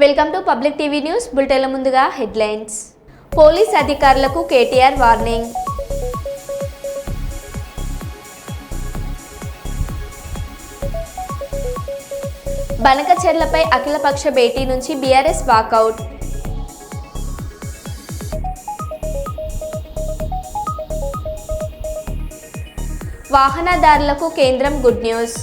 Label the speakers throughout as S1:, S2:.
S1: Welcome to public TV news. బులెటిన్ల ముందుగా headlines. Police అధికారులకు కేటీఆర్ వార్నింగ్. బనకచెర్లపై అఖిలపక్ష భేటీ నుంచి బీఆర్ఎస్ వాకౌట్. వాహనదారులకు కేంద్రం గుడ్ న్యూస్.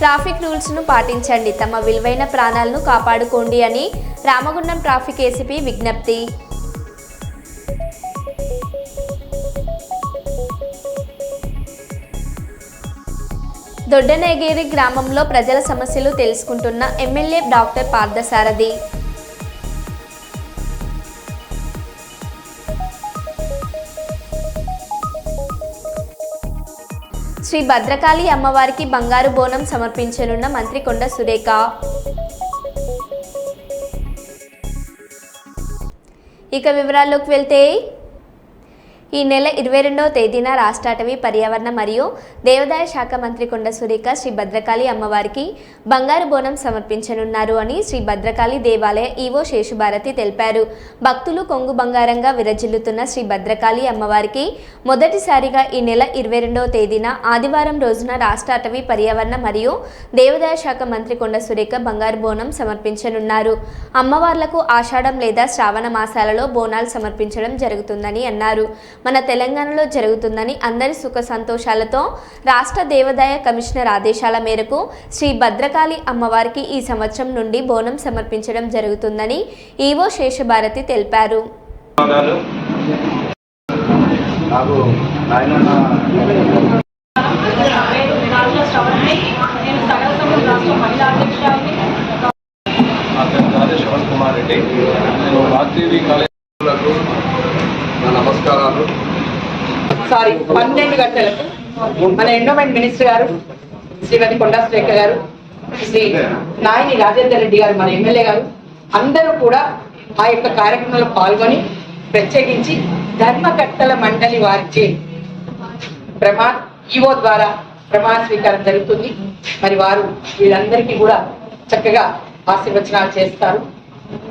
S1: ట్రాఫిక్ రూల్స్ను పాటించండి, తమ విలువైన ప్రాణాలను కాపాడుకోండి అని రామగుండం ట్రాఫిక్ ఏసీపీ విజ్ఞప్తి. దొడ్డనేగేరి గ్రామంలో ప్రజల సమస్యలు తెలుసుకుంటున్న ఎమ్మెల్యే డాక్టర్ పార్థసారథి. శ్రీ భద్రకాళి అమ్మవారికి బంగారు బోనం సమర్పించనున్న మంత్రి కొండ సురేఖ. ఇక వివరాల్లోకి వెళ్తే, ఈ నెల 22వ తేదీన రాష్ట్ర అటవీ పర్యావరణ మరియు దేవాదాయ శాఖ మంత్రి కొండ సురేఖ శ్రీ భద్రకాళి అమ్మవారికి బంగారు బోనం సమర్పించనున్నారు అని శ్రీ భద్రకాళి దేవాలయ ఈవో శేషుభారతి తెలిపారు. భక్తులు కొంగు బంగారంగా విరజిల్లుతున్న శ్రీ భద్రకాళి అమ్మవారికి మొదటిసారిగా ఈ నెల 22వ తేదీన ఆదివారం రోజున రాష్ట్ర అటవీ పర్యావరణ మరియు దేవాదాయ శాఖ మంత్రి కొండ సురేఖ బంగారు బోనం సమర్పించనున్నారు. అమ్మవార్లకు ఆషాఢం లేదా శ్రావణ మాసాలలో బోనాలు సమర్పించడం జరుగుతుందని అన్నారు. మన తెలంగాణలో జరుగుతుందని, అందరి సుఖ సంతోషాలతో రాష్ట్ర దేవాదాయ కమిషనర్ ఆదేశాల మేరకు శ్రీ భద్రకాళి అమ్మవారికి ఈ సంవత్సరం నుండి బోనం సమర్పించడం జరుగుతుందని ఈవో శేషభారతి తెలిపారు.
S2: నమస్కారాలు. 12 గంటలకు మన ఎండోమెంట్ మినిస్టర్ గారు శ్రీమతి కొండా సురేఖ గారు, శ్రీ నాయని రాజేందర్ రెడ్డి గారు, మన ఎమ్మెల్యే గారు అందరూ కూడా ఆ యొక్క కార్యక్రమంలో పాల్గొని ప్రత్యేకించి ధర్మకర్తల మండలి వారిచే ఈవో ద్వారా ప్రమాణ స్వీకారం జరుగుతుంది. మరి వారు వీళ్ళందరికీ కూడా చక్కగా ఆశీర్వచనాలు చేస్తారు.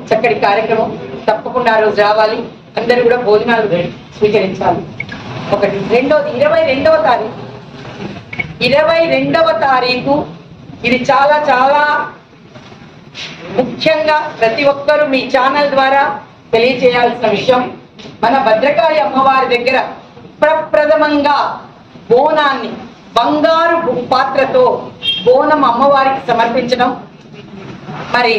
S2: చక్కటి కార్యక్రమం, తప్పకుండా ఆ రోజు రావాలి, అందరూ కూడా భోజనాలు స్వీకరించాలి. ఒకటి. రెండోది 22వ తారీఖు ఇది చాలా చాలా ముఖ్యంగా ప్రతి ఒక్కరూ మీ ఛానల్ ద్వారా తెలియచేయాల్సిన విషయం. మన భద్రకాళి అమ్మవారి దగ్గర ప్రప్రథమంగా బోనాన్ని బంగారు పాత్రతో బోనం అమ్మవారికి సమర్పించడం. మరి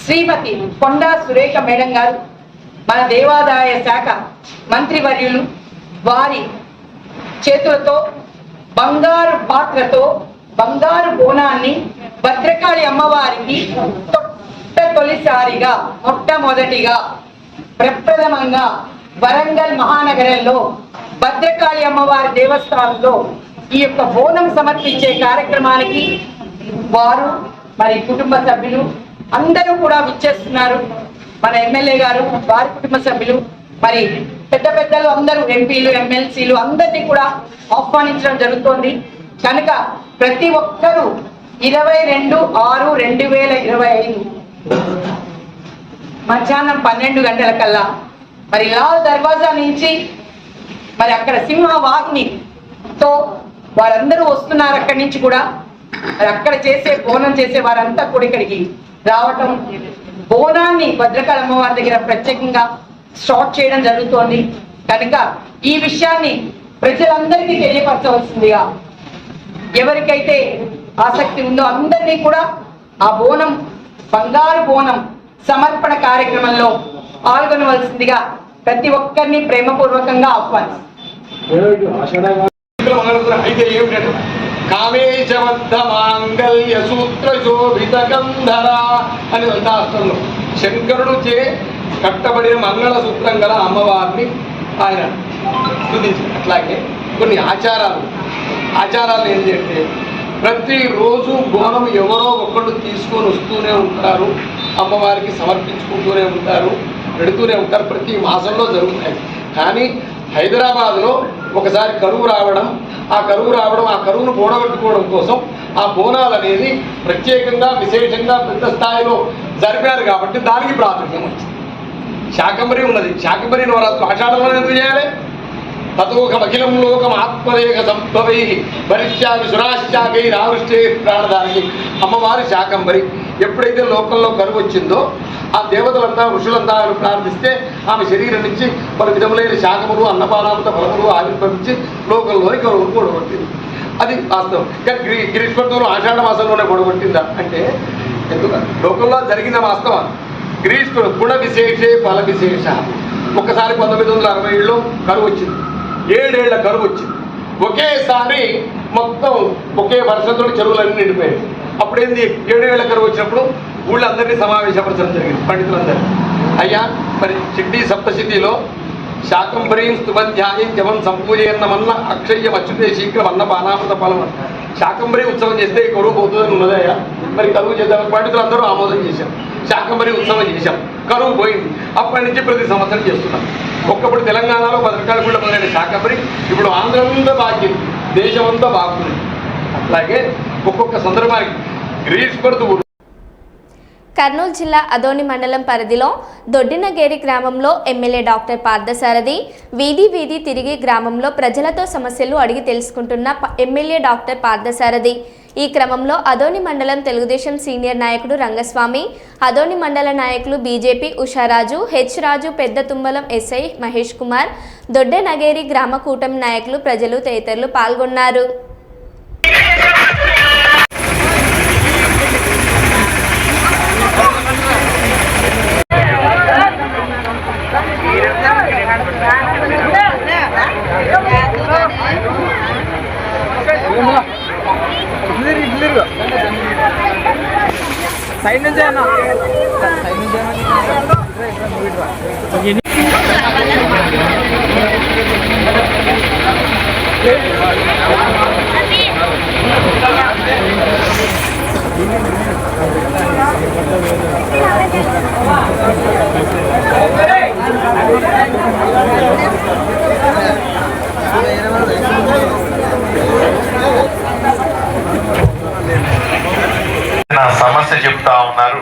S2: శ్రీమతి కొండా సురేఖ మేడం గారు, మన దేవాదాయ శాఖ మంత్రివర్యులు, వారి చేతులతో బంగారు పాత్రతో బంగారు బోనాన్ని భద్రకాళి అమ్మవారికి తొలిసారిగా మొట్టమొదటిగా ప్రప్రథమంగా వరంగల్ మహానగరంలో భద్రకాళి అమ్మవారి దేవస్థానంలో ఈ యొక్క బోనం సమర్పించే కార్యక్రమానికి వారు, మరి కుటుంబ సభ్యులు అందరూ కూడా విచ్చేస్తున్నారు. మన ఎమ్మెల్యే గారు, వారి కుటుంబ సభ్యులు, మరి పెద్దలు అందరూ ఎంపీలు, ఎమ్మెల్సీలు అందరినీ కూడా ఆహ్వానించడం జరుగుతోంది. కనుక ప్రతి ఒక్కరూ 22/6/2025 మధ్యాహ్నం 12 గంటలకల్లా మరి లాల్ దర్వాజా నుంచి మరి అక్కడ సింహవాహినితో వారందరూ వస్తున్నారు. అక్కడి నుంచి కూడా మరి అక్కడ బోనం చేసే వారంతా కూడా ఇక్కడికి రావటం, బోనాన్ని భద్రకాళి అమ్మవారి దగ్గర ప్రత్యేకంగా స్టార్ట్ చేయడం జరుగుతోంది. కనుక ఈ విషయాన్ని ప్రజలందరికీ తెలియపరచవలసిందిగా, ఎవరికైతే ఆసక్తి ఉందో అందరినీ కూడా ఆ బోనం, బంగారు బోనం సమర్పణ కార్యక్రమంలో పాల్గొనవలసిందిగా ప్రతి ఒక్కరిని ప్రేమపూర్వకంగా ఆహ్వానిస్తారు.
S3: కామేశబద్ధ మాంగళ్య సూత్ర శోభిత గంధర అని శాస్త్రంలో శంకరుడు చే కట్టబడిన మంగళ సూత్రం గల అమ్మవారిని ఆయన స్తుతించారు. అట్లాగే కొన్ని ఆచారాలు ఏంటంటే ప్రతిరోజు బోనం ఎవరో ఒకళ్ళు తీసుకొని వస్తూనే ఉంటారు, అమ్మవారికి సమర్పించుకుంటూనే ఉంటారు, పెడుతూనే ఉంటారు. ప్రతి మాసంలో జరుగుతాయి. కానీ హైదరాబాద్లో ఒకసారి కరువు రావడం, ఆ కరువును పోడగొట్టుకోవడం కోసం ఆ బోనాలు అనేది ప్రత్యేకంగా విశేషంగా పెద్ద స్థాయిలో జరిపారు కాబట్టి దానికి ప్రాచుర్యం వచ్చింది. శాకంబరి ఉన్నది, శాకంబరి నవరాత్రులు ఆషాఢంలో ఎందుకు చేయాలి? తతోకమఖిలం లోకం ఆత్మదేహ సంభవై భరిష్యామి సురాశ్చాకై రావృష్టే ప్రాణదానికి అమ్మవారి శాకంబరి. ఎప్పుడైతే లోకంలో కరువు వచ్చిందో ఆ దేవతలంతా ఋషులంతా ప్రార్థిస్తే ఆమె శరీరం నుంచి పలు విధములైన శాకములు అన్నపానామృత ఫలములు ఆవిర్భవించి లోకంలోని కరువును కూడగొట్టింది. అది వాస్తవం. కానీ గ్రీష్మర్తులు ఆషాఢ మాసంలోనే కూడగొట్టిందా అంటే ఎందుకు? లోకంలో జరిగిన వాస్తవం. గ్రీష్ముడు గుణ విశేషే ఫల విశేష. ఒక్కసారి 1967లో కరువు వచ్చింది, 7 ఏళ్ల కరువు వచ్చింది. ఒకేసారి మొత్తం ఒకే వర్షంతో చెరువులన్నీ నిండిపోయాయి. అప్పుడేంది? 7 ఏళ్ల కరువు వచ్చినప్పుడు ఊళ్ళందరినీ సమావేశపరచడం జరిగింది, పండితులందరినీ. అయ్యా, మరి సిద్ధి సప్తసిద్ధిలో శాకంబరీం స్తుమధ్యాయం జవం సంపూజయన్నమన్న అక్షయ్యం అచ్యుతే శీఘ్రం అన్న పానామృత ఫలం. శాకంబరి ఉత్సవం చేస్తే ఈ కరువు పోతుందని ఉన్నదయ్యా. మరి కరువు చేద్దాం, పండితులందరూ ఆమోదం చేశాం, శాకంబరి ఉత్సవం చేశాం, కరువు పోయింది. అప్పటి నుంచి ప్రతి సంవత్సరం చేస్తున్నాం. ఒక్కప్పుడు తెలంగాణలో భద్రకాళిగూడ మొదలైన శాకంబరి ఇప్పుడు ఆంధ్రమంతా బాధ్యత, దేశమంతా బాగుంది. అట్లాగే ఒక్కొక్క సందర్భానికి గ్రీష్మర్తువు.
S1: కర్నూలు జిల్లా అదోని మండలం పరిధిలో దొడ్డినగేరి గ్రామంలో ఎమ్మెల్యే డాక్టర్ పార్థసారథి వీధి తిరిగి గ్రామంలో ప్రజలతో సమస్యలు అడిగి తెలుసుకుంటున్న ఎమ్మెల్యే డాక్టర్ పార్థసారథి. ఈ క్రమంలో అదోని మండలం తెలుగుదేశం సీనియర్ నాయకుడు రంగస్వామి, అదోని మండల నాయకులు బీజేపీ ఉషారాజు, హెచ్ రాజు, పెద్ద తుమ్మలం ఎస్ఐ మహేష్ కుమార్, దొడ్డెనగేరి గ్రామ కూటమి నాయకులు, ప్రజలు తదితరులు పాల్గొన్నారు.
S4: సైడ్ నుంచి అన్న సైడ్ నుంచి
S5: సమస్య చెప్తా ఉన్నారు.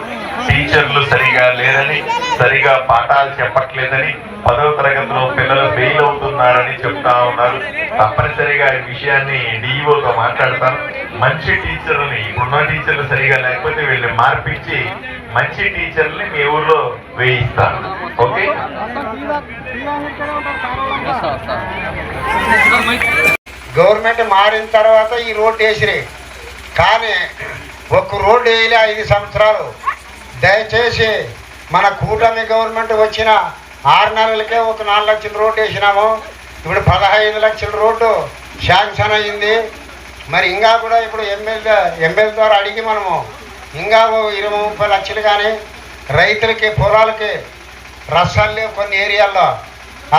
S5: టీచర్లు సరిగా లేరని, సరిగా పాఠాలు చెప్పట్లేదని, 10వ తరగతిలో పిల్లలు ఫెయిల్ అవుతున్నారని చెప్తా ఉన్నారు. తప్పనిసరిగా ఈ విషయాన్ని డిఈఓతో మాట్లాడతాను. మంచి టీచర్లని, ఇప్పుడున్న టీచర్లు సరిగా లేకపోతే వీళ్ళని మార్పించి మంచి టీచర్ని మీ ఊర్లో వేయిస్తాను. ఓకే?
S6: గవర్నమెంట్ మారిన తర్వాత ఈ రోడ్డు వేసిరే, కానీ ఒక్క రోడ్డు వేయలే 5 సంవత్సరాలు. దయచేసి మన కూటమి గవర్నమెంట్ వచ్చిన 6 నెలలకే ఒక 4 లక్షల రోడ్డు వేసినాము. ఇప్పుడు 15 లక్షల రోడ్డు శాంక్షన్ అయ్యింది. మరి ఇంకా కూడా ఇప్పుడు ఎమ్మెల్యే ద్వారా అడిగి మనము ఇంకా 20-30 లక్షలు కానీ రైతులకి పొలాలకి రసాలు లేవు కొన్ని ఏరియాల్లో. ఆ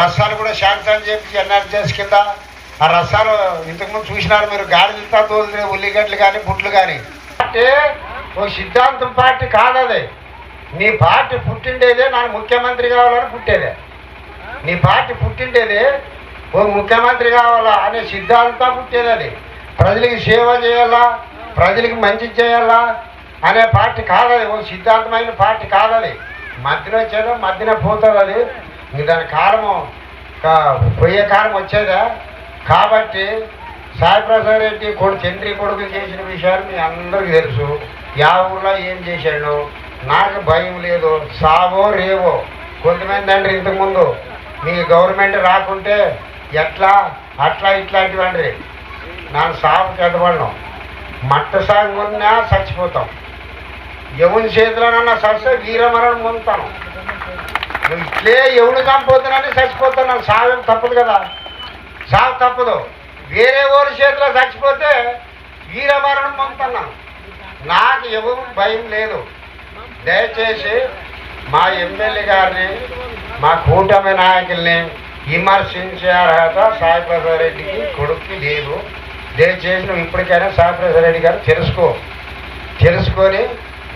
S6: రసాలు కూడా శాంక్షన్ చేసి ఎన్ఆర్జీఎస్ కింద ఆ రసాలు ఇంతకుముందు చూసినారు మీరు. గాడిదలతో తోలిన ఉల్లిగడ్డలు కానీ బుట్లు కానీ. అంటే ఓ సిద్ధాంతం పార్టీ కాదది. నీ పార్టీ పుట్టిండేదే నాకు ముఖ్యమంత్రి కావాలని పుట్టేదే. నీ పార్టీ పుట్టిండేదే ఓ ముఖ్యమంత్రి కావాలా అనే సిద్ధాంతం పుట్టేది. అది ప్రజలకి సేవ చేయాలా, ప్రజలకి మంచి చేయాలా అనే పార్టీ కాదది. ఓ సిద్ధాంతమైన పార్టీ కాదది. మధ్యలో వచ్చేదో మధ్యన పోతుంది. అది ఇంక దాని కాలము పోయే కాలం వచ్చేదా. కాబట్టి సాయిప్రసాద్ రెడ్డి చంద్రి కొడుకులు చేసిన విషయాలు మీ అందరికీ తెలుసు. యా ఊళ్ళో ఏం చేశాడు నాకు భయం లేదు. సావో రేవో కొంతమంది అంటారు ఇంతకుముందు మీ గవర్నమెంట్ రాకుంటే ఎట్లా అట్లా ఇట్లాంటివి అంటారు. నాకు సాగు చదవడం మట్ట సాగు ఉన్నా చచ్చిపోతాం. ఎవరి చేతిలోనన్నా చస్తే వీరమరణం పొందుతాను. నువ్వు ఇట్లే ఎవడు చంపుతున్నానని చచ్చిపోతాను. నాకు సాగు తప్పదు కదా, సాగు తప్పదు. వేరే ఊరి చేతిలో చచ్చిపోతే వీరమరణం పొందుతున్నాను. నాకు ఎవరు భయం లేదు. దయచేసి మా ఎమ్మెల్యే గారిని, మా కూటమి నాయకుల్ని విమర్శించే అర్హత సాయిప్రసాద్ రెడ్డికి కొడుక్కి లేదు. దయచేసి నువ్వు ఇప్పటికైనా సాయిప్రసాద్ రెడ్డి గారు తెలుసుకొని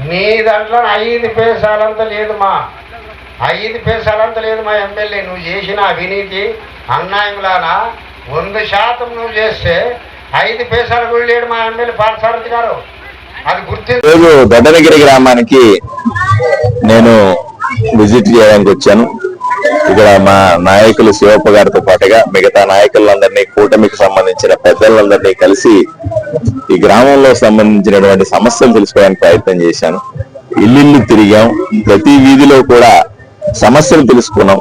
S6: నీ దాంట్లో 5 పైసలంతా లేదు. 5 పైసలంత లేదు మా ఎమ్మెల్యే. నువ్వు చేసిన అవినీతి అన్యాయంలానా 100% నువ్వు చేస్తే 5 పైసలు కూడా లేడు మా ఎమ్మెల్యే పార్థసారథి గారు. అది గుర్తు.
S7: రోజు దొడ్డనగిరి గ్రామానికి నేను విజిట్ చేయడానికి వచ్చాను. ఇక్కడ మా నాయకులు శివప్ప గారితో పాటుగా మిగతా నాయకులందరినీ, కూటమికి సంబంధించిన పెద్దలందరినీ కలిసి ఈ గ్రామంలో సంబంధించినటువంటి సమస్యలు తెలుసుకోవడానికి ప్రయత్నం చేశాను. ఇల్లు తిరిగాం, ప్రతి వీధిలో కూడా సమస్యలు తెలుసుకున్నాం.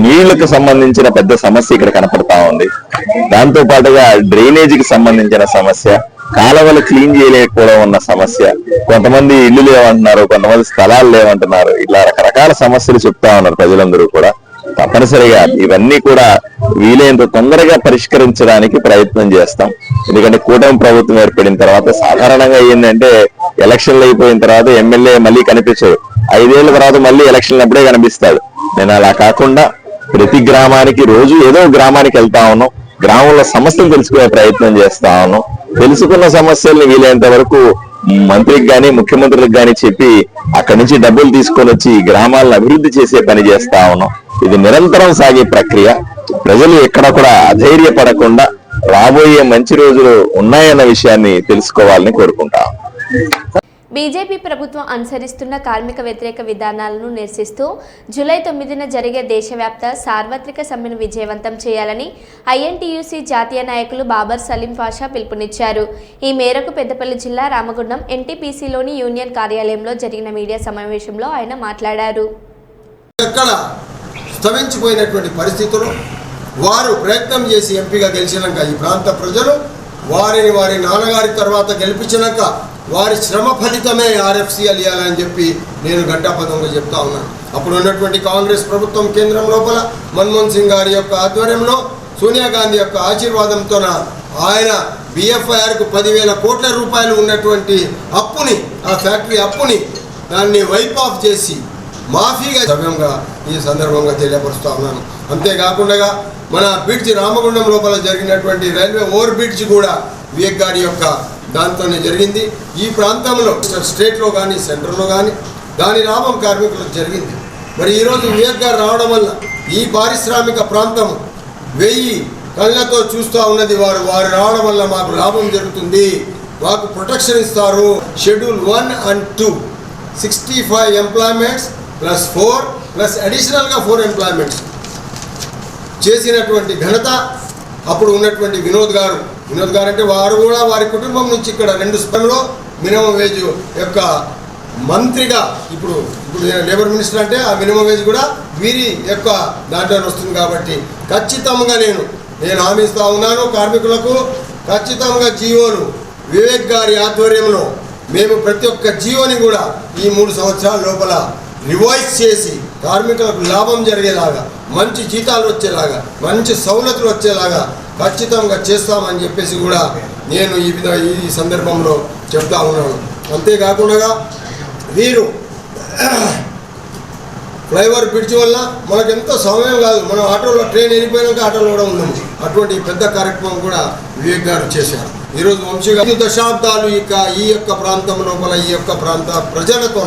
S7: నీళ్లకు సంబంధించిన పెద్ద సమస్య ఇక్కడ కనపడతా ఉంది. దాంతో పాటుగా డ్రైనేజీకి సంబంధించిన సమస్య, కాలువలు క్లీన్ చేయలేకపోవడం ఉన్న సమస్య, కొంతమంది ఇల్లు లేవంటున్నారు, కొంతమంది స్థలాలు లేవంటున్నారు. ఇట్లా రకరకాల సమస్యలు చెప్తా ఉన్నారు ప్రజలందరూ కూడా. తప్పనిసరిగా ఇవన్నీ కూడా వీలైనంత తొందరగా పరిష్కరించడానికి ప్రయత్నం చేస్తాం. ఎందుకంటే కూటమి ప్రభుత్వం ఏర్పడిన తర్వాత సాధారణంగా ఏంటంటే ఎలక్షన్లు అయిపోయిన తర్వాత ఎమ్మెల్యే మళ్ళీ కనిపించదు, 5 ఏళ్ల తర్వాత మళ్ళీ ఎలక్షన్లు అప్పుడే కనిపిస్తాడు. నేను అలా కాకుండా ప్రతి గ్రామానికి రోజు ఏదో గ్రామానికి వెళ్తా ఉన్నాం, గ్రామంలో సమస్యలు తెలుసుకునే ప్రయత్నం చేస్తా ఉన్నాం. తెలుసుకున్న సమస్యల్ని వీలైనంత వరకు మంత్రికి గాని ముఖ్యమంత్రులకు గాని చెప్పి అక్కడి నుంచి డబ్బులు తీసుకొని వచ్చి గ్రామాలను అభివృద్ధి చేసే పని చేస్తా ఉన్నాం. ఇది నిరంతరం సాగే ప్రక్రియ. ప్రజలు ఎక్కడ కూడా అధైర్యపడకుండా రాబోయే మంచి రోజులు ఉన్నాయన్న విషయాన్ని తెలుసుకోవాలని కోరుకుంటాం.
S1: బీజేపీ ప్రభుత్వం అనుసరిస్తున్న కార్మిక వ్యతిరేక విధానాలను నిరసిస్తూ జూలై 9న జరిగే దేశవ్యాప్త సార్వత్రిక సమ్మెను విజయవంతం చేయాలని ఐఎన్టీయూసీ జాతీయ నాయకులు బాబర్ సలీం పాషా పిలుపునిచ్చారు. ఈ మేరకు పెద్దపల్లి జిల్లా రామగుండం ఎన్టీపీసీలోని యూనియన్ కార్యాలయంలో జరిగిన మీడియా సమావేశంలో ఆయన మాట్లాడారు.
S8: స్తమించిపోయినటువంటి పరిస్థితులు వారు ప్రయత్నం చేసి ఎంపీగా గెలిచినాక ఈ ప్రాంత ప్రజలు వారి నాన్నగారి తర్వాత గెలిపించినాక వారి శ్రమ ఫలితమే ఆర్ఎఫ్సిఎల్ ఇవ్వాలని చెప్పి నేను ఘంటాపథంగా చెప్తా ఉన్నాను. అప్పుడు ఉన్నటువంటి కాంగ్రెస్ ప్రభుత్వం కేంద్రం లోపల మన్మోహన్ సింగ్ గారి యొక్క ఆధ్వర్యంలో సోనియా గాంధీ యొక్క ఆశీర్వాదంతో ఆయన బిఎఫ్ఐఆర్కు 10,000 కోట్ల రూపాయలు ఉన్నటువంటి అప్పుని, ఆ ఫ్యాక్టరీ అప్పుని దాన్ని వైప్ ఆఫ్ చేసి మాఫీగా సవ్యంగా ఈ సందర్భంగా తెలియపరుస్తూ ఉన్నాను. అంతేకాకుండా మన బ్రిడ్జ్ రామగుండం లోపల జరిగినటువంటి రైల్వే ఓవర్ బ్రిడ్జ్ కూడా వివేక్ గారి యొక్క దాంతోనే జరిగింది. ఈ ప్రాంతంలో స్టేట్లో కానీ సెంట్రల్లో కానీ దాని లాభం కార్మికులకు జరిగింది. మరి ఈరోజు వివేక్ గారు రావడం వల్ల ఈ పారిశ్రామిక ప్రాంతం 1000 కళ్ళతో చూస్తూ ఉన్నది. వారు రావడం వల్ల మాకు లాభం జరుగుతుంది, మాకు ప్రొటెక్షన్ ఇస్తారు. షెడ్యూల్ 1 and 2 65 ఎంప్లాయ్మెంట్స్ +4 ప్లస్ అడిషనల్గా 4 ఎంప్లాయ్మెంట్స్ చేసినటువంటి ఘనత అప్పుడు ఉన్నటువంటి వినోద్ గారు అంటే వారు కూడా వారి కుటుంబం నుంచి ఇక్కడ 2 స్పంలో మినిమం వేజ్ యొక్క మంత్రిగా ఇప్పుడు లేబర్ మినిస్టర్ అంటే ఆ మినిమం వేజ్ కూడా వీరి యొక్క దాంట్లో వస్తుంది. కాబట్టి ఖచ్చితంగా నేను హామీ ఇస్తూ ఉన్నాను కార్మికులకు. ఖచ్చితంగా జీవోను వివేక్ గారి ఆధ్వర్యంలో మేము ప్రతి ఒక్క జీవోని కూడా ఈ 3 సంవత్సరాల లోపల రివైజ్ చేసి కార్మికులకు లాభం జరిగేలాగా, మంచి జీతాలు వచ్చేలాగా, మంచి సౌలతులు వచ్చేలాగా ఖచ్చితంగా చేస్తామని చెప్పేసి కూడా నేను ఈ సందర్భంలో చెప్తా ఉన్నాను. అంతేకాకుండా వీరు ఫ్లైఓవర్ బ్రిడ్జ్ వల్ల మనకు ఎంతో సమయం కాదు, మనం ఆటోలో ట్రైన్ వెళ్ళిపోయినాక ఆటోలో కూడా ఉన్నాము. అటువంటి పెద్ద కార్యక్రమం కూడా వివేక్ గారు చేశారు. ఈరోజు వంశీగా 5 దశాబ్దాలు ఈ యొక్క ప్రాంతం లోపల ఈ యొక్క ప్రాంత ప్రజలతో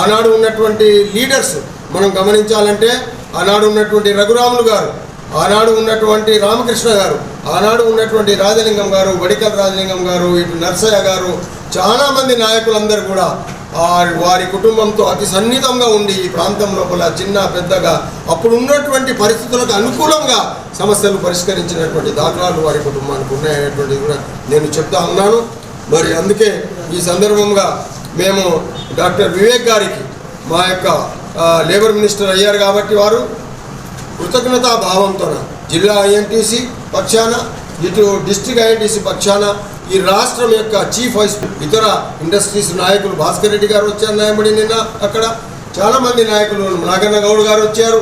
S8: ఆనాడు ఉన్నటువంటి లీడర్స్ మనం గమనించాలంటే ఆనాడు ఉన్నటువంటి రఘురాములు గారు, ఆనాడు ఉన్నటువంటి రామకృష్ణ గారు, ఆనాడు ఉన్నటువంటి రాజలింగం గారు, వడికల రాజలింగం గారు, ఇటు నర్సయ్య గారు, చాలామంది నాయకులందరూ కూడా వారి కుటుంబంతో అతి సన్నిహితంగా ఉండి ఈ ప్రాంతం లోపల చిన్న పెద్దగా అప్పుడు ఉన్నటువంటి పరిస్థితులకు అనుకూలంగా సమస్యలు పరిష్కరించినటువంటి దాఖలాలు వారి కుటుంబానికి ఉన్నాయనేటువంటిది కూడా నేను చెప్తా ఉన్నాను. మరి అందుకే ఈ సందర్భంగా మేము డాక్టర్ వివేక్ గారికి మా యొక్క లేబర్ మినిస్టర్ అయ్యారు కాబట్టి వారు కృతజ్ఞతా భావంతో జిల్లా ఐఎన్టీసీ పక్షాన, ఇటు డిస్ట్రిక్ట్ ఐఎన్టీసీ పక్షాన, ఈ రాష్ట్రం యొక్క చీఫ్ వైస్ ఇతర ఇండస్ట్రీస్ నాయకులు భాస్కర్ రెడ్డి గారు వచ్చారు, న్యాయమడి నిన్న అక్కడ చాలామంది నాయకులు, నాగన్న గౌడ్ గారు వచ్చారు,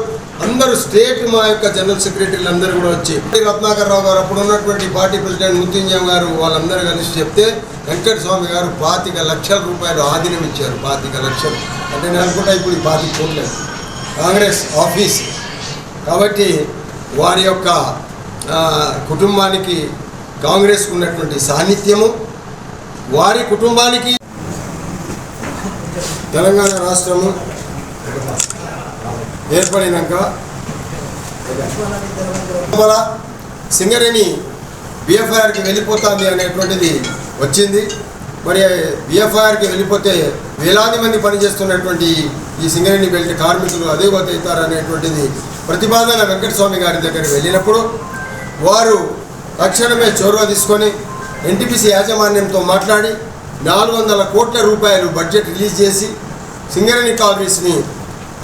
S8: అందరూ స్టేట్ మా యొక్క జనరల్ సెక్రటరీలు అందరూ కూడా వచ్చి రత్నాకర్ రావు గారు, అప్పుడు ఉన్నటువంటి పార్టీ ప్రెసిడెంట్ ముత్యంజయం గారు, వాళ్ళందరూ కలిసి చెప్తే వెంకట స్వామి గారు 25 లక్షల రూపాయలు ఆధీనం ఇచ్చారు. 25 లక్షలు అంటే నేను అనుకుంటా ఇప్పుడు 25 కోట్లేదు కాంగ్రెస్ ఆఫీస్. కాబట్టి వారి యొక్క కుటుంబానికి కాంగ్రెస్ ఉన్నటువంటి సాన్నిధ్యము, వారి కుటుంబానికి తెలంగాణ రాష్ట్రము ఏర్పడినాక సింగరేణి బిఎఫ్ఐఆర్కి వెళ్ళిపోతుంది అనేటువంటిది వచ్చింది. మరి బిఎఫ్ఐఆర్కి వెళ్ళిపోతే వేలాది మంది పనిచేస్తున్నటువంటి ఈ సింగరేణి బెల్ట్ కార్మికులు అధోగతి అవుతారు అనేటువంటిది ప్రతిపాదన వెంకటస్వామి గారి దగ్గరికి వెళ్ళినప్పుడు వారు తక్షణమే చొరవ తీసుకొని ఎన్టీపీసీ యాజమాన్యంతో మాట్లాడి 400 కోట్ల రూపాయలు బడ్జెట్ రిలీజ్ చేసి సింగరేణి కాలనీస్ని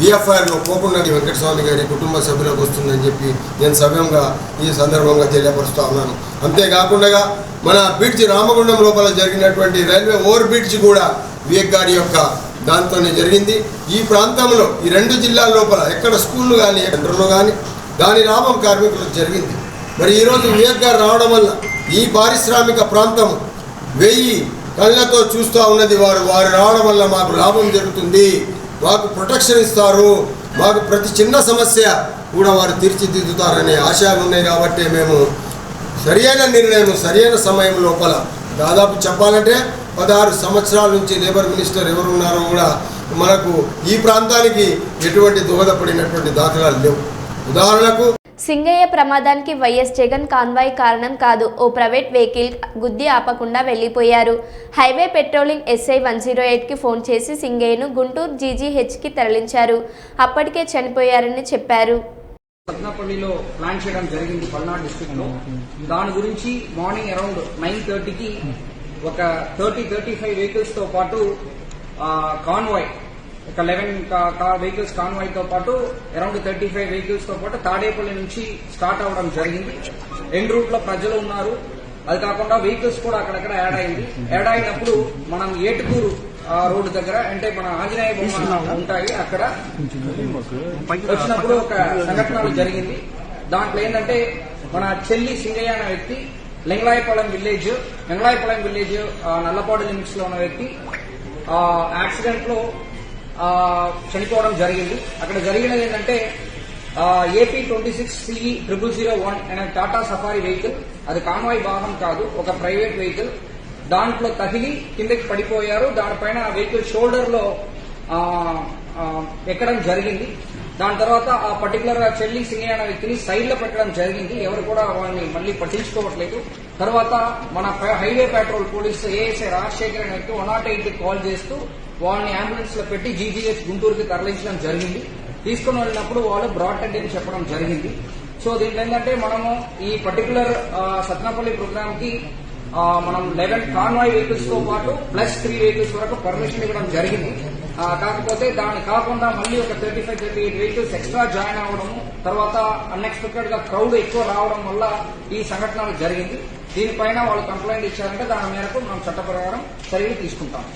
S8: బిఎఫ్ఐఆర్లో పోకుండా వెంకటస్వామి గారి కుటుంబ సభ్యులకు వస్తుందని చెప్పి నేను సవ్యంగా ఈ సందర్భంగా తెలియపరుస్తూ ఉన్నాను. అంతేకాకుండా మన బ్రిడ్జ్ రామగుండం లోపల జరిగినటువంటి రైల్వే ఓవర్ బ్రిడ్జ్ కూడా వివేక్ గారి యొక్క దాంతోనే జరిగింది. ఈ ప్రాంతంలో ఈ 2 జిల్లాల లోపల ఎక్కడ స్కూళ్ళు కానీ సెంటర్లో కానీ దాని లాభం కార్మికులకు జరిగింది. మరి ఈరోజు వివేక్ గారు రావడం వల్ల ఈ పారిశ్రామిక ప్రాంతం 1000 కళ్ళతో చూస్తూ ఉన్నది. వారు రావడం వల్ల మాకు లాభం జరుగుతుంది, మాకు ప్రొటెక్షన్ ఇస్తారు, మాకు ప్రతి చిన్న సమస్య కూడా వారు తీర్చిదిద్దుతారనే ఆశయాలు ఉన్నాయి. కాబట్టి మేము సరియైన నిర్ణయం సరైన సమయం లోపల దాదాపు చెప్పాలంటే 16 సంవత్సరాల నుంచి లేబర్ మినిస్టర్ ఎవరున్నారో కూడా మనకు ఈ ప్రాంతానికి ఎటువంటి దోహదపడినటువంటి దాఖలాలు లేవు. ఉదాహరణకు
S1: సింగయ్య ప్రమాదానికి వైఎస్ జగన్ కాన్వాయ్ కారణం కాదు. ఓ ప్రైవేట్ వెహికల్ గుద్ది ఆపకుండా వెళ్లిపోయారు. హైవే పెట్రోలింగ్ ఎస్ఐ 108కి ఫోన్ చేసి సింగయ్యను గుంటూరు జీజీహెచ్కి తరలించారు. అప్పటికే చనిపోయారని చెప్పారు.
S4: సత్నాపల్లిలో ప్లాన్ చేయడం జరిగింది పల్నాడు డిస్ట్రిక్ట్ లో. దాని గురించి మార్నింగ్ అరౌండ్ 9:30కి ఒక 30-35 వెహికల్స్ తో పాటు కాన్వాయ్ ఒక 11 వెహికల్స్ కాన్వాయ్ తో పాటు అరౌండ్ 35 వెహికల్స్ తో పాటు తాడేపల్లి నుంచి స్టార్ట్ అవడం జరిగింది. ఎండ్ రూట్ లో ప్రజలు ఉన్నారు. అది కాకుండా వెహికల్స్ కూడా అక్కడక్కడ యాడ్ అయినప్పుడు మనం ఏటుకూరు రోడ్డు దగ్గర అంటే మన ఆంజనేయ బొమ్మ ఉంటాయి అక్కడ వచ్చినప్పుడు ఒక సంఘటన జరిగింది. దాంట్లో ఏంటంటే మన చెల్లి సింగయ్య అనే వ్యక్తి లింగలాయపాలెం విలేజ్ నల్లపాడు లిమిట్స్ లో ఉన్న వ్యక్తి యాక్సిడెంట్ లో చనిపోవడం జరిగింది. అక్కడ జరిగినది ఏంటంటే AP 26CE 0001 అనే టాటా సఫారీ వెహికల్, అది కాన్వాయ్ వాహనం కాదు, ఒక ప్రైవేట్ వెహికల్. దాంట్లో తగిలి కిందకి పడిపోయారు. దానిపైన ఆ వెహికల్ షోల్డర్ లో ఎక్కడం జరిగింది. దాని తర్వాత ఆ పర్టికులర్ గా చెల్లి సింగయ్య అనే వ్యక్తిని సైడ్ లో పెట్టడం జరిగింది. ఎవరు కూడా వాళ్ళని మళ్ళీ పట్టించుకోవట్లేదు. తర్వాత మన highway petrol police ASI Rajasekhar అనే వ్యక్తి 108కి కాల్ చేస్తూ వాళ్ళని అంబులెన్స్ లో పెట్టి జీజీహెచ్ గుంటూరుకి తరలించడం జరిగింది. తీసుకుని వెళ్ళినప్పుడు వాళ్ళు బ్రాడ్ డెడ్ అని చెప్పడం జరిగింది. సో దీంట్లో ఏంటంటే మనము ఈ పర్టికులర్ సత్నాపల్లి ప్రోగ్రామ్ కి మనం 11 కాన్వాయ్ వెహికల్స్ తో పాటు ప్లస్ 3 వెహికల్స్ వరకు పర్మిషన్ ఇవ్వడం జరిగింది. కాకపోతే దాన్ని కాకుండా మళ్ళీ ఒక 35-38 వెహికల్స్ ఎక్స్ట్రా జాయిన్ అవ్వడము, తర్వాత అన్ఎక్స్పెక్టెడ్ గా క్రౌడ్ ఎక్కువ రావడం వల్ల ఈ సంఘటన జరిగింది. దీనిపైన వాళ్ళు కంప్లైంట్ ఇచ్చారంటే దాని మేరకు మనం చట్ట ప్రకారం చర్యలు తీసుకుంటాం.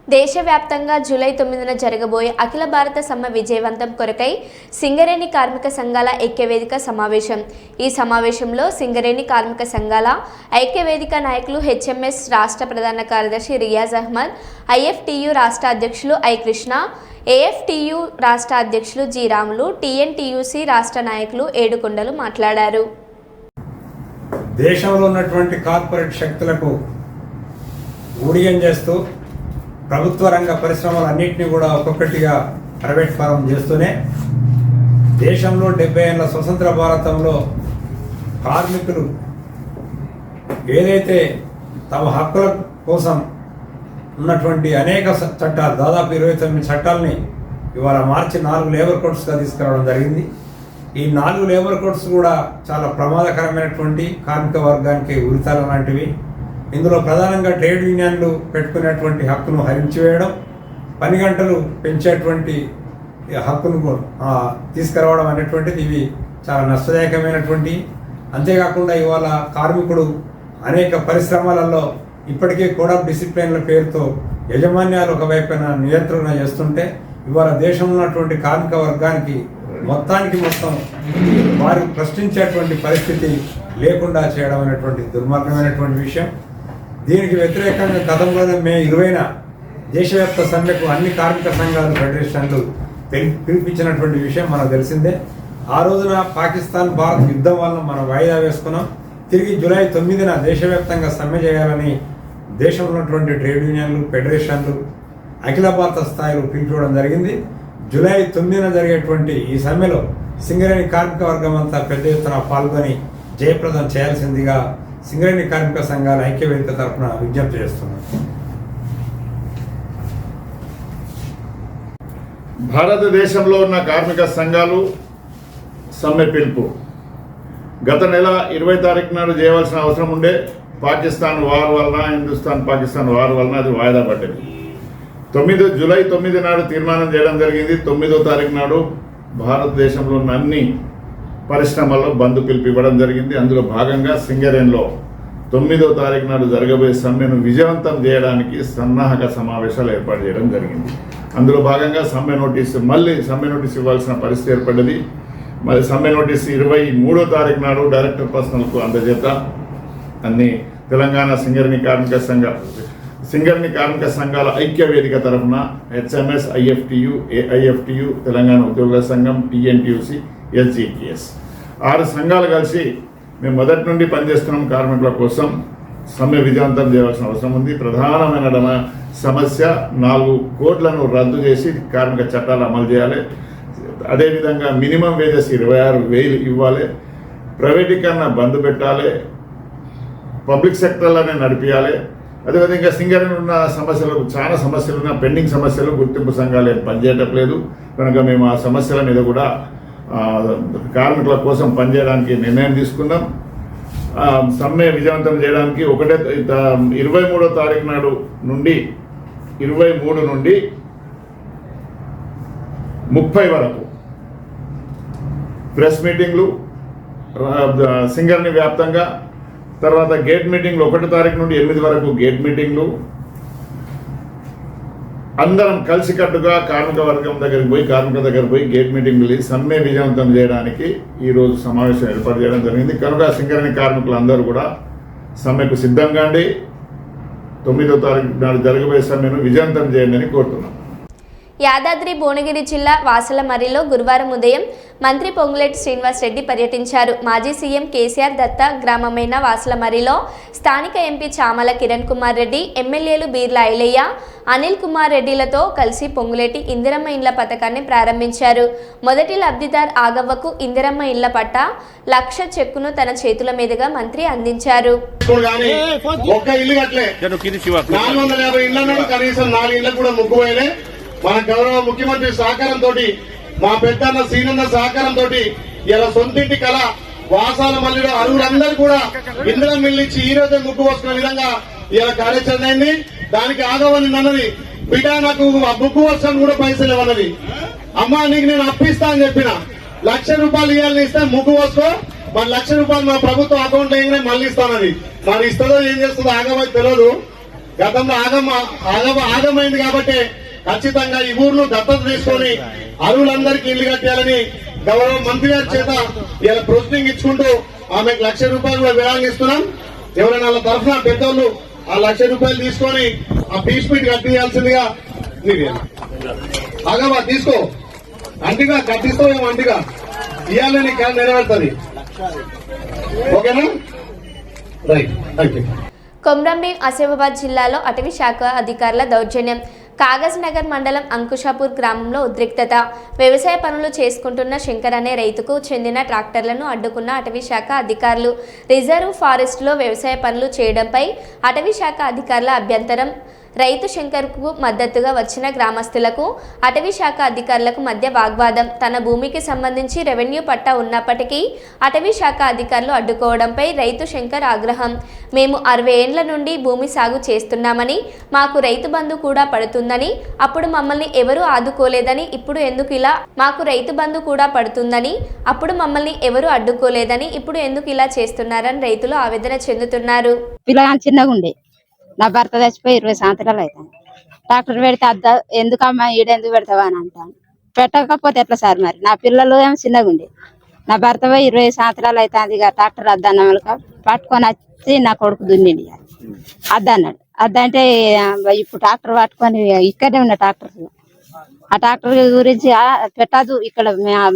S1: దేశవ్యాప్తంగా జూలై 9న జరగబోయే అఖిల భారత సమ్మె విజయవంతం కొరకై సింగరేణి కార్మిక సంఘాల ఐక్యవేదిక సమావేశం. ఈ సమావేశంలో సింగరేణి కార్మిక సంఘాల ఐక్యవేదిక నాయకులు HMS రాష్ట్ర ప్రధాన కార్యదర్శి రియాజ్ అహ్మద్, IFTU రాష్ట్ర అధ్యక్షులు ఐ కృష్ణ, AFTU రాష్ట్ర అధ్యక్షులు జి రాములు, TNTUC రాష్ట్ర నాయకులు ఏడుకొండలు మాట్లాడారు.
S9: దేశంలో ఉన్నటువంటి కార్పొరేట్ శక్తులకు ఊడియం చేస్తూ ప్రభుత్వ రంగ పరిశ్రమలన్నింటినీ కూడా ఒక్కొక్కటిగా ప్రైవేట్ ఫారం చేస్తూనే దేశంలో 70 ఏళ్ల స్వతంత్ర భారతంలో కార్మికులు ఏదైతే తమ హక్కుల కోసం ఉన్నటువంటి అనేక చట్టాలు, దాదాపు 29 చట్టాలని ఇవాళ మార్చి 4 లేబర్ కోడ్స్గా తీసుకురావడం జరిగింది. ఈ 4 లేబర్ కోడ్స్ కూడా చాలా ప్రమాదకరమైనటువంటి కార్మిక వర్గానికి ఉరితాల లాంటివి. ఇందులో ప్రధానంగా ట్రేడ్ యూనియన్లు పెట్టుకునేటువంటి హక్కును హరించివేయడం, పని గంటలు పెంచేటువంటి హక్కును తీసుకురావడం అనేటువంటిది ఇవి చాలా నష్టదాయకమైనటువంటి. అంతేకాకుండా ఇవాళ కార్మికుడు అనేక పరిశ్రమలలో ఇప్పటికే కోడ్ ఆఫ్ డిసిప్లిన్ల పేరుతో యాజమాన్యాలు ఒకవైపున నియంత్రణ చేస్తుంటే ఇవాళ దేశంలో ఉన్నటువంటి కార్మిక వర్గానికి మొత్తం వారు ప్రశ్నించేటువంటి పరిస్థితి లేకుండా చేయడం అనేటువంటి దుర్మార్గమైనటువంటి విషయం. దీనికి వ్యతిరేకంగా గతంలోనే మే 20న దేశవ్యాప్త సమ్మెకు అన్ని కార్మిక సంఘాలు ఫెడరేషన్లు పిలిపించినటువంటి విషయం మనకు తెలిసిందే. ఆ రోజున పాకిస్తాన్ భారత్ యుద్ధం వల్ల మనం వాయిదా వేసుకున్నాం. తిరిగి జూలై 9న దేశవ్యాప్తంగా సమ్మె చేయాలని దేశంలో ఉన్నటువంటి ట్రేడ్ యూనియన్లు, ఫెడరేషన్లు అఖిల భారత స్థాయిలో పిలిపించడం జరిగింది. జూలై 9న జరిగేటువంటి ఈ సమ్మెలో సింగరేణి కార్మిక వర్గం అంతా పెద్ద ఎత్తున పాల్గొని జయప్రదం చేయాల్సిందిగా సింగరేణి కార్మిక సంఘాల ఐక్యవేదిక తరఫున విజ్ఞప్తి చేస్తున్నాం.
S10: భారతదేశంలో ఉన్న కార్మిక సంఘాలు సమ్మె పిలుపు గత నెల 20 తారీఖు నాడు చేయవలసిన అవసరం ఉండే పాకిస్తాన్ వార్ వలన హిందుస్థాన్ పాకిస్తాన్ వార్ వలన అది వాయిదా పడ్డది. జూలై 9 నాడు తీర్మానం చేయడం జరిగింది. 9వ తారీఖు నాడు భారతదేశంలో ఉన్న అన్ని పరిశ్రమల్లో బంద్ పిలుపు ఇవ్వడం జరిగింది. అందులో భాగంగా సింగరేణిలో 9వ తారీఖు నాడు జరగబోయే సమ్మెను విజయవంతం చేయడానికి సన్నాహక సమావేశాలు ఏర్పాటు చేయడం జరిగింది. అందులో భాగంగా సమ్మె నోటీసు ఇవ్వాల్సిన పరిస్థితి ఏర్పడ్డది. మరి సమ్మె నోటీసు 23వ తారీఖు నాడు డైరెక్టర్ పర్సనల్కు అందజేత అన్ని తెలంగాణ సింగరేణి కార్మిక సంఘాల ఐక్య వేదిక తరఫున హెచ్ఎంఎస్, ఐఎఫ్టియు, ఏఐఎఫ్టియు, తెలంగాణ ఉద్యోగుల సంఘం, టీఎన్టీయూసీ, ఎస్జిటిఎస్ 6 సంఘాలు కలిసి మేము మొదటి నుండి పనిచేస్తున్నాం. కార్మికుల కోసం సమ్మె విజయవంతం చేయవలసిన అవసరం ఉంది. ప్రధానమైన సమస్య 4 కోట్లను రద్దు చేసి కార్మిక చట్టాలు అమలు చేయాలి. అదేవిధంగా మినిమం వేజెస్ 26,000 ఇవ్వాలి. ప్రైవేటీకరణ బంద్ పెట్టాలి. పబ్లిక్ సెక్టర్లోనే నడిపించాలి. అదేవిధంగా సింగరేణి ఉన్న చాలా సమస్యలు ఉన్న పెండింగ్ సమస్యలు గుర్తింపు సంఘాలు ఏం పనిచేయట్లేదు కనుక మేము ఆ సమస్యల మీద కూడా కార్మికుల కోసం పనిచేయడానికి నిర్ణయం తీసుకున్నాం. సమ్మె విజయవంతం చేయడానికి 23వ తారీఖు నాడు నుండి 23 నుండి 30 వరకు ప్రెస్ మీటింగ్లు సింగరేణి వ్యాప్తంగా, తర్వాత గేట్ మీటింగ్లు 1వ తారీఖు నుండి 8 వరకు గేట్ మీటింగ్లు, అందరం కలిసికట్టుగా కార్మికుల దగ్గరికి పోయి గేట్ మీటింగ్లు సమ్మె విజయవంతం చేయడానికి ఈరోజు సమావేశం ఏర్పాటు చేయడం జరిగింది. కనుక సింగరేణి కార్మికులు అందరూ కూడా సమ్మెకు సిద్ధంగా 9వ తారీఖు నాడు జరగబోయే సమ్మెను విజయవంతం చేయండి అని కోరుతున్నాం.
S1: యాదాద్రి భువనగిరి జిల్లా వాసలమర్రిలో గురువారం ఉదయం మంత్రి పొంగులేటి శ్రీనివాస్ రెడ్డి పర్యటించారు. మాజీ సీఎం కేసీఆర్ దత్త గ్రామమైన వాసలమర్రిలో స్థానిక ఎంపీ చామల కిరణ్ కుమార్ రెడ్డి, ఎమ్మెల్యేలు బీర్ల ఐలయ్య, అనిల్ కుమార్ రెడ్డిలతో కలిసి పొంగులేటి ఇందిరమ్మ ఇండ్ల పథకాన్ని ప్రారంభించారు. మొదటి లబ్ధిదార్ ఆగవ్వకు ఇందిరమ్మ ఇళ్ల పట్ట 1,00,000 చెక్కును తన చేతుల మీదుగా మంత్రి అందించారు.
S11: మన గౌరవ ముఖ్యమంత్రి సహకారంతో, మా పెద్దన్న సీనన్న సహకారంతో ఇలా సొంతింటి కళ వాసాల మల్లిలో అరువులందరూ కూడా ఇందిరా మిల్లిచ్చి ఈ రోజే ముగ్గు వస్తున్న విధంగా ఇలా కార్యాచరణ అయింది. దానికి ఆగవని అన్నది బిడ్డ నాకు ముగ్గు వర్షం కూడా పైసలు ఇవ్వన్నది. అమ్మా నీకు నేను అప్పిస్తా అని చెప్పిన 1,00,000 రూపాయలు ఇవ్వాలని ఇస్తే ముగ్గు వస్తూ మరి 1,00,000 రూపాయలు మా ప్రభుత్వం అకౌంట్ వేయగానే మళ్ళీ ఇస్తానది. మరి ఇస్తుందో ఏం చేస్తుందో ఆగమని తెలియదు. గతంలో ఆగమైంది కాబట్టి ఖచ్చితంగా ఈ ఊర్లో దత్తత తీసుకొని అరువులందరికీ ఇల్లు కట్టాలని గౌరవ మంత్రి గారి చేత ఇలా ప్రొసీడింగ్ ఇచ్చుకుంటూ ఆమెకు 1,00,000 రూపాయలు కూడా విరాళం ఇస్తున్నాం. ఎవరైనా వాళ్ళ తరఫున పెద్దోళ్ళు ఆ 1,00,000 రూపాయలు తీసుకొని ఆ పీస్ మీట్ కట్టియాల్సిందిగా ఆగమా తీసుకో అంటిగా కట్టిస్తూ ఏమో అంటిగా ఇవ్వాలని కానీ నెరవేరుతుంది. ఓకేనా? Right, thank you.
S1: Komaram Bheem Asifabad జిల్లాలో అటవీ శాఖ అధికారుల దౌర్జన్యం. కాగజ్ నగర్ మండలం అంకుషాపూర్ గ్రామంలో ఉద్రిక్తత. వ్యవసాయ పనులు చేసుకుంటున్న శంకర్ అనే రైతుకు చెందిన ట్రాక్టర్లను అడ్డుకున్న అటవీ శాఖ అధికారులు. రిజర్వ్ ఫారెస్ట్లో వ్యవసాయ పనులు చేయడంపై అటవీ శాఖ అధికారుల అభ్యంతరం. రైతు శంకర్కు మద్దతుగా వచ్చిన గ్రామస్తులకు అటవీ శాఖ అధికారులకు మధ్య వాగ్వాదం. తన భూమికి సంబంధించి రెవెన్యూ పట్టా ఉన్నప్పటికీ అటవీ శాఖ అధికారులు అడ్డుకోవడంపై రైతు శంకర్ ఆగ్రహం. మేము 60 ఏండ్ల నుండి భూమి సాగు చేస్తున్నామని, మాకు రైతు బంధు కూడా పడుతుందని, అప్పుడు మమ్మల్ని ఎవరూ ఆదుకోలేదని, ఇప్పుడు ఎందుకు ఇలా, మాకు రైతు బంధు కూడా పడుతుందని, అప్పుడు మమ్మల్ని ఎవరూ అడ్డుకోలేదని, ఇప్పుడు ఎందుకు ఇలా చేస్తున్నారని రైతులు ఆవేదన చెందుతున్నారు.
S12: పిల్లగాని చిన్నగా ఉండే, నా భర్త చచ్చిపోయి 20 సంవత్సరాలు అవుతాను. డాక్టర్ పెడితే ఎందుకమ్మా ఈడెందుకు పెడతావా అని అంటాను. పెట్టకపోతే ఎట్లా సార్? మరి నా పిల్లలు ఏమో చిన్నగా ఉండే, నా భర్త పోయి 20 సంవత్సరాలు అవుతుంది. ఇక ట్రాక్టర్ అద్దన్నమాలక పట్టుకొని వచ్చి నా కొడుకు దున్నిండి అద్దన్నాడు. అద్దంటే ఇప్పుడు ట్రాక్టర్ పట్టుకొని ఇక్కడే ఉన్న ట్రాక్టర్, ఆ ట్రాక్టర్ గురించి పెట్టదు ఇక్కడ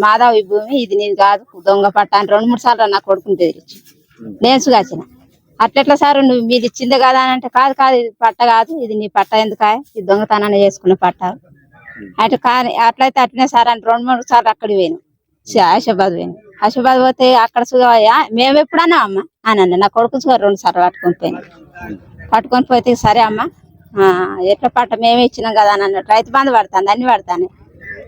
S12: మాధవ్ భూమి ఇది నీది కాదు దొంగ పట్ట అని 2-3 సార్లు నా కొడుకుని తెరిచి నేను సుగాచిన. అట్లెట్లా సార్ నువ్వు మీది ఇచ్చిందే కదా అని అంటే, కాదు ఇది పట్ట కాదు, ఇది నీ పట్ట ఎందుకు, ఇది దొంగతనాన్ని చేసుకున్న పట్ట అంటే కానీ అట్లయితే అట్లనే సార్ అని 2-3 సార్లు అక్కడికి పోయాను. ఆశాబాద్ పోయాను. ఆశాబాద్ పోతే అక్కడ సుగవయ్యా మేము ఎప్పుడన్నా అమ్మ అని అన్న నా కొడుకు 2 సార్లు పట్టుకొని పోయాను. పట్టుకొని పోతే సరే అమ్మ ఎట్లా పట్ట మేమే ఇచ్చినాం కదా అని అన్నట్టు రైతు బంధు పడుతుంది, అన్ని పడతాను.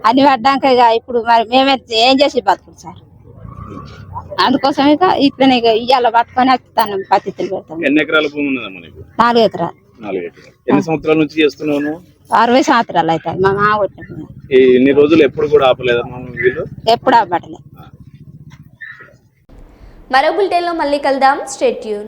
S12: అన్ని పడ్డాక ఇక ఇప్పుడు మరి మేమే ఏం చేసి బతుకుడు సార్. అందుకోసం ఇక ఇట్లనే ఇక ఇవాళ పట్టుకొని వస్తాను, పత్తితులు పెడతాను.
S13: ఎన్ని ఎకరాల భూమి ఉన్నదమ్మా నీకు?
S12: 4 ఎకరాలు.
S13: 4 ఎకరాలు. ఎన్ని సంవత్సరాల నుంచి చేస్తున్నావు?
S12: 60 సంవత్సరాలు అవుతాయి. మా మామ కొట్టిన
S13: ఇన్ని రోజులు ఎప్పుడు కూడా ఆపలేదమ్మా వీళ్ళు?
S12: ఎప్పుడు ఆపట్లేదు.
S1: మరో బులెటిన్లో మళ్ళీ కలుద్దాం. Stay tune.